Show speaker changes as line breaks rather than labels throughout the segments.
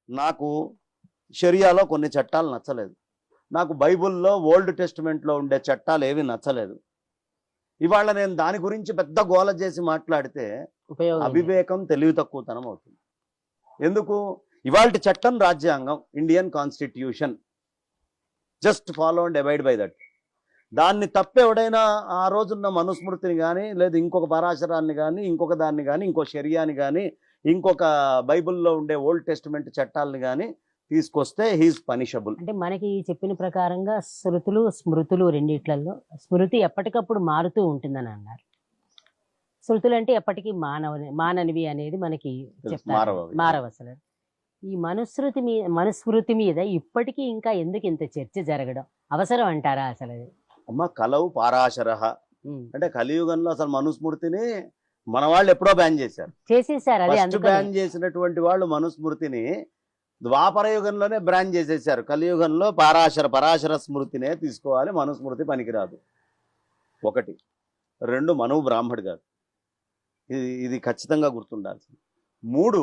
నాకు షరియాలో కొన్ని చట్టాలు నచ్చలేదు, నాకు బైబిల్లో ఓల్డ్ టెస్టిమెంట్లో ఉండే చట్టాలు ఏవి నచ్చలేదు. ఇవాళ నేను దాని గురించి పెద్ద గోల చేసి మాట్లాడితే అవివేకం, తెలివి తక్కువతనం అవుతుంది. ఎందుకు? ఇవాళ చట్టం రాజ్యాంగం, Indian constitution, just follow and abide by that. దాన్ని తప్పెవడైనా ఆ రోజున్న మనుస్మృతిని కానీ, లేదా ఇంకొక పరాశరాన్ని కానీ, ఇంకొక దాన్ని కానీ, ఇంకో షరియాని కానీ, ఇంకొక బైబిల్లో ఉండే ఓల్డ్ టెస్టిమెంట్ చట్టాలని కానీ తీసుకొస్తే హీఈస్ పనిషబుల్.
అంటే మనకి చెప్పిన ప్రకారంగా శృతులు స్మృతులు రెండిట్లలో స్మృతి ఎప్పటికప్పుడు మారుతూ ఉంటుందని అన్నారు. శృతులు అంటే ఎప్పటికీ మాననివి అనేది మనకి చెప్తారు, మారవు. అసలు ఈ మనుస్మృతి మీద ఇప్పటికీ ఇంకా ఎందుకు ఇంత చర్చ జరగడం అవసరం అంటారా? అసలు
అమ్మ, కలవు పారాశరః అంటే కలియుగంలో అసలు మనుస్మృతిని మన వాళ్ళు ఎప్పుడో బ్యాన్ చేశారు,
చేసేసారు. అదే
బ్యాన్ చేసినటువంటి వాళ్ళు మనుస్మృతిని ద్వాపర యుగంలోనే బ్యాన్ చేసేసారు. కలియుగంలో పరాశర స్మృతినే తీసుకోవాలి, మనుస్మృతి పనికిరాదు. ఒకటి. రెండు, మనువు బ్రాహ్మడు కాదు, ఇది ఖచ్చితంగా గుర్తుండాల్సింది. మూడు,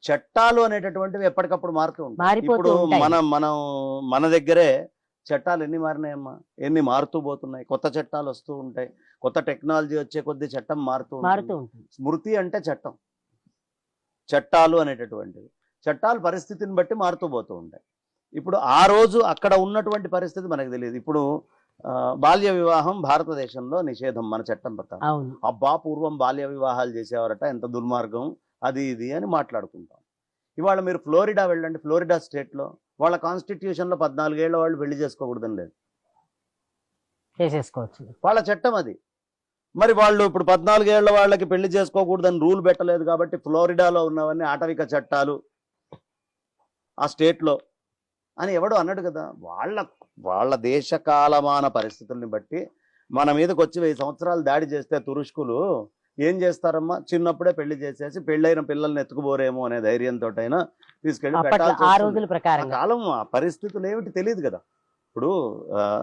చట్టాలు అనేటటువంటివి ఎప్పటికప్పుడు మారుతూ ఉంటాయి. ఇప్పుడు మన దగ్గరే చట్టాలు ఎన్ని మారినాయమ్మా, ఎన్ని మారుతూ పోతున్నాయి. కొత్త చట్టాలు వస్తూ ఉంటాయి, కొత్త టెక్నాలజీ వచ్చే కొద్ది చట్టం మారుతూ ఉంటుంది. స్మృతి అంటే చట్టం, చట్టాలు అనేటటువంటివి చట్టాలు పరిస్థితిని బట్టి మారుతూ పోతూ ఉంటాయి. ఇప్పుడు ఆ రోజు అక్కడ ఉన్నటువంటి పరిస్థితి మనకు తెలియదు. ఇప్పుడు బాల్య వివాహం భారతదేశంలో నిషేధం మన చట్టం ప్రకారం. అబ్బా, పూర్వం బాల్య వివాహాలు చేసేవారట, ఎంత దుర్మార్గం, అది ఇది అని మాట్లాడుకుంటాం. ఇవాళ మీరు ఫ్లోరిడా వెళ్ళండి, ఫ్లోరిడా స్టేట్లో వాళ్ళ కాన్స్టిట్యూషన్లో 14 ఏళ్ల వాళ్ళు పెళ్లి చేసుకోకూడదని లేదు,
చేసేసుకోవచ్చు,
వాళ్ళ చట్టం అది. మరి వాళ్ళు ఇప్పుడు 14 ఏళ్ల వాళ్ళకి పెళ్లి చేసుకోకూడదని రూల్ పెట్టలేదు కాబట్టి ఫ్లోరిడాలో ఉన్నవన్నీ ఆటవిక చట్టాలు ఆ స్టేట్లో అని ఎవడు అన్నాడు కదా. వాళ్ళ దేశ కాలమాన పరిస్థితుల్ని బట్టి మన మీదకి వచ్చి 1000 సంవత్సరాలు దాడి చేస్తే తురుష్కులు ఏం చేస్తారమ్మా, చిన్నప్పుడే పెళ్లి చేసేసి పెళ్ళైన పిల్లల్ని ఎత్తుకుపోరేమో అనే ధైర్యంతో అయినా తీసుకెళ్ళి పెట్టాల్సి. కాలం ఆ పరిస్థితులు ఏమిటి తెలియదు కదా. ఇప్పుడు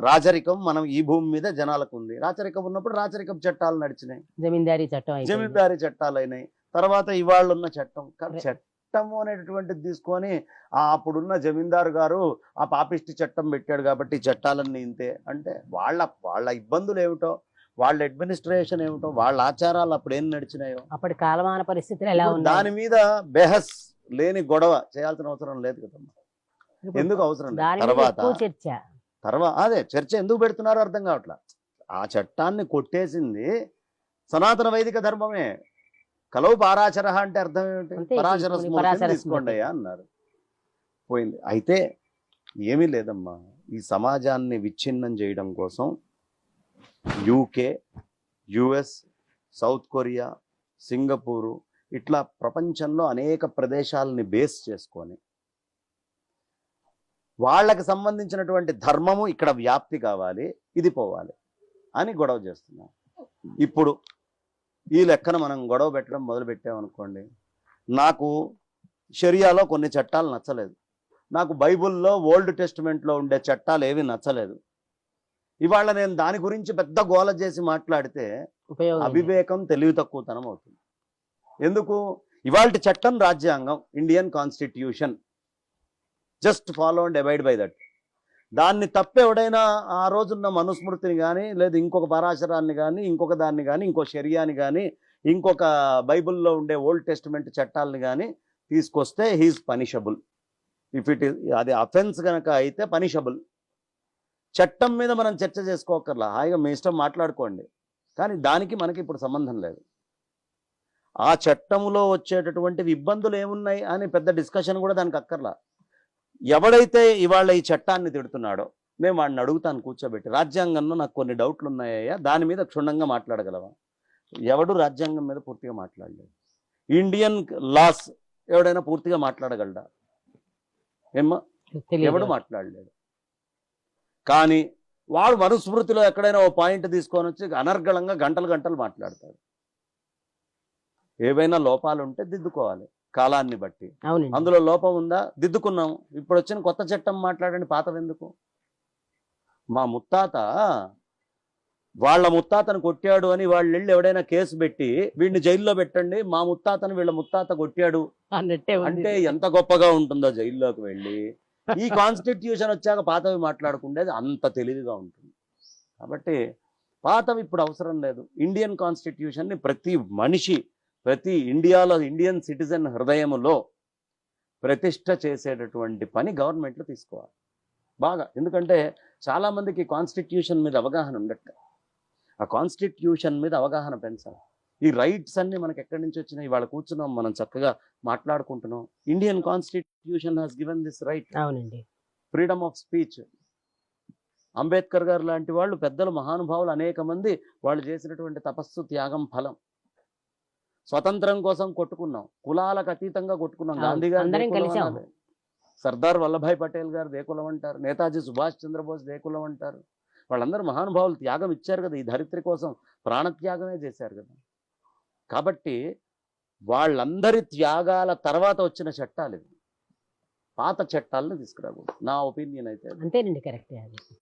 రాచరికం మనం ఈ భూమి మీద జనాలకు ఉంది, రాచరికం ఉన్నప్పుడు రాచరికం చట్టాలు నడిచినాయి, జమీందారీ చట్టాలు అయినాయి. తర్వాత ఇవాళ ఉన్న చట్టం చట్టము అనేటటువంటిది తీసుకొని అప్పుడున్న జమీందారు గారు ఆ పాపిష్టి చట్టం పెట్టాడు కాబట్టి చట్టాలన్నీ ఇంతే అంటే వాళ్ళ ఇబ్బందులు ఏమిటో, వాళ్ళ అడ్మినిస్ట్రేషన్ ఏమిటో, వాళ్ళ ఆచారాలు అప్పుడు ఏం నడిచినాయో,
అప్పటి కాలమాన పరిస్థితులు ఎలా ఉన్నాయి,
దాని మీద బెహస్ లేని గొడవ చేయాల్సిన అవసరం లేదు కదమ్మా. ఎందుకు అవసరం లేదు? తర్వాత అదే చర్చ ఎందుకు పెడుతున్నారో అర్థం కావట్లా. ఆ చట్టాన్ని కొట్టేసింది సనాతన వైదిక ధర్మమే. కలవు పారాశర అంటే అర్థం ఏమిటి? పరాశర స్మృతిని తీసుకోండి అయ్యా అన్నారు, పోయింది. అయితే ఏమీ లేదమ్మా, ఈ సమాజాన్ని విచ్ఛిన్నం చేయడం కోసం UK, US, south Korea, Singapore ఇట్లా ప్రపంచంలో అనేక ప్రదేశాలని బేస్ చేసుకొని వాళ్ళకి సంబంధించినటువంటి ధర్మము ఇక్కడ వ్యాప్తి కావాలి, ఇది పోవాలి అని గొడవ చేస్తున్నాం. ఇప్పుడు ఈ లెక్కన మనం గొడవ పెట్టడం మొదలు పెట్టామనుకోండి, నాకు షరియాలో కొన్ని చట్టాలు నచ్చలేదు, నాకు బైబిల్లో ఓల్డ్ టెస్టిమెంట్లో ఉండే చట్టాలు ఏవి నచ్చలేదు. ఇవాళ నేను దాని గురించి పెద్ద గోల చేసి మాట్లాడితే అవివేకం, తెలివి తక్కువతనం అవుతుంది. ఎందుకు? ఇవాళ చట్టం రాజ్యాంగం, Indian constitution, just follow and abide by that. దాన్ని తప్పెవడైనా ఆ రోజున్న మనుస్మృతిని కానీ, లేదా ఇంకొక పరాశరాన్ని కానీ, ఇంకొక దాన్ని కానీ, ఇంకో షరియాని కానీ, ఇంకొక బైబిల్లో ఉండే ఓల్డ్ టెస్టిమెంట్ చట్టాలని కానీ తీసుకొస్తే he is punishable. If it is అది అఫెన్స్ కనుక అయితే పనిషబుల్. చట్టం మీద మనం చర్చ చేసుకోకర్లా, హాయిగా మీ ఇష్టం మాట్లాడుకోండి, కానీ దానికి మనకి ఇప్పుడు సంబంధం లేదు. ఆ చట్టంలో వచ్చేటటువంటి ఇబ్బందులు ఏమున్నాయి అని పెద్ద డిస్కషన్ కూడా దానికి అక్కర్లా. ఎవడైతే ఇవాళ ఈ చట్టాన్ని తిడుతున్నాడో నేను వాడిని అడుగుతాను కూర్చోబెట్టి, రాజ్యాంగంలో నాకు కొన్ని డౌట్లు ఉన్నాయ్యా, దాని మీద క్షుణ్ణంగా మాట్లాడగలవా? ఎవడు రాజ్యాంగం మీద పూర్తిగా మాట్లాడలేదు. ఇండియన్ లాస్ ఎవడైనా పూర్తిగా మాట్లాడగలడా? ఏమ్మా, ఎవడు మాట్లాడలేడు. కానీ వాడు మనుస్మృతిలో ఎక్కడైనా ఓ పాయింట్ తీసుకొని వచ్చి అనర్గళంగా గంటలు గంటలు మాట్లాడతాడు. ఏవైనా లోపాలు ఉంటే దిద్దుకోవాలి కాలాన్ని బట్టి. అందులో లోపం ఉందా, దిద్దుకున్నాం. ఇప్పుడు వచ్చిన కొత్త చట్టం మాట్లాడండి, పాతవెందుకు? మా ముత్తాత వాళ్ళ ముత్తాతను కొట్టాడు అని వాళ్ళు వెళ్ళి ఎవడైనా కేసు పెట్టి వీడిని జైల్లో పెట్టండి, మా ముత్తాతను వీళ్ళ ముత్తాత కొట్టాడు
అన్నట్టే ఉంది.
అంటే ఎంత గొప్పగా ఉంటుందో జైల్లోకి వెళ్ళి. ఈ కాన్స్టిట్యూషన్ వచ్చాక పాతవి మాట్లాడుకుండేది అంత తెలివిగా ఉంటుంది. కాబట్టి పాతవి ఇప్పుడు అవసరం లేదు. ఇండియన్ కాన్స్టిట్యూషన్ని ప్రతి మనిషి, ప్రతి ఇండియాలో ఇండియన్ సిటిజన్ హృదయములో ప్రతిష్ట చేసేటటువంటి పని గవర్నమెంట్లు తీసుకోవాలి బాగా. ఎందుకంటే చాలామందికి కాన్స్టిట్యూషన్ మీద అవగాహన ఉండట్లేదు. ఆ కాన్స్టిట్యూషన్ మీద అవగాహన పెంచాలి. ఈ రైట్స్ అన్ని మనకి ఎక్కడి నుంచి వచ్చినాయి? ఇవాళ కూర్చున్నాం మనం చక్కగా మాట్లాడుకుంటున్నాం. Indian constitution has given this right,
అవునండి.
Freedom of speech. అంబేద్కర్ గారు లాంటి వాళ్ళు, పెద్దలు, మహానుభావులు అనేక మంది వాళ్ళు చేసినటువంటి తపస్సు, త్యాగం ఫలం. స్వతంత్రం కోసం కొట్టుకున్నాం, కులాలకు అతీతంగా కొట్టుకున్నాం.
అవును,
గాంధీ గారు
అందరం
దే కులం
కలిసాం.
అన్నారు. సర్దార్ వల్లభాయ్ పటేల్ గారు దే కులం అంటారు. నేతాజీ సుభాష్ చంద్రబోస్ దే కులం అంటారు. వాళ్ళందరూ మహానుభావులు, త్యాగం ఇచ్చారు కదా, ఈ ధరిత్రి కోసం ప్రాణత్యాగమే చేశారు కదా. కాబట్టి వాళ్ళందరి త్యాగాల తర్వాత వచ్చిన చట్టాలు ఇవి. పాత చట్టాలను తీసుకురాకూడదు, నా ఒపీనియన్ అయితే.
అంతేనండి, కరెక్టే అది.